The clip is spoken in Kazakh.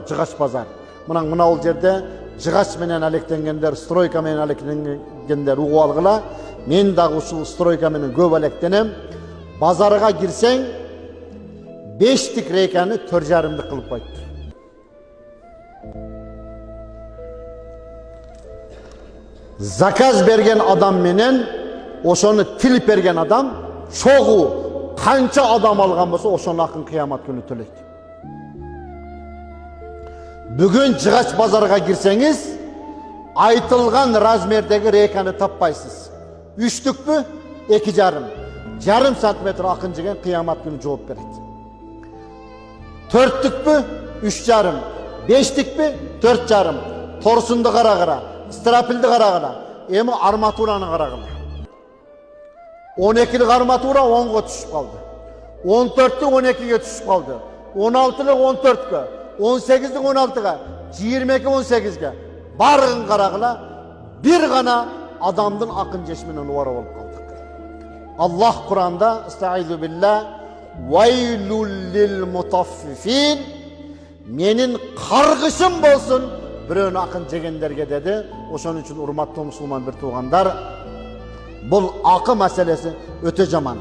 Жыгач базар. Мына ол жерде жыгач менен алектенгендер, стройка менен алектенгендер угуп алгыла. Мен дагы ушул стройка менен көп алектенем. Базарга кирсең 5 рейканы 4,5 кылып койду. Заказ берген адам менен ошону тилип берген адам чогуу канча адам алган болсо ошонун акын кыямат күнү төлөйт. Бүгүн жыгач базарга кирсеңиз, айтылган размердеги рейканы таппайсыз. 3-түкпү? 2,5. Жарым сантиметр акын жеген кыямат күнү жооп берет. 4-түкпү? 3,5. 5-түкпү? 4,5. Торсунду карагыла, стропилди карагыла, эми арматураны карагыла. 12'lik armatura 10'ga düşüp kaldı. 14'lük 12'ye düşüp kaldı. 16'lık 14'ge, 18'lik 16'ga, 22 18'ge. Barın karagıla bir gana adamdın akın ceşminin uvara olup kaldık. Allah Kur'an'da estaizu billah vaylul lil mutaffifin menin kargışım bolsun biröөнү akın jegenderge dedi. Oşonun için urmatlı Müslüman bir tuğandar. Bu akı meselesi öte zaman.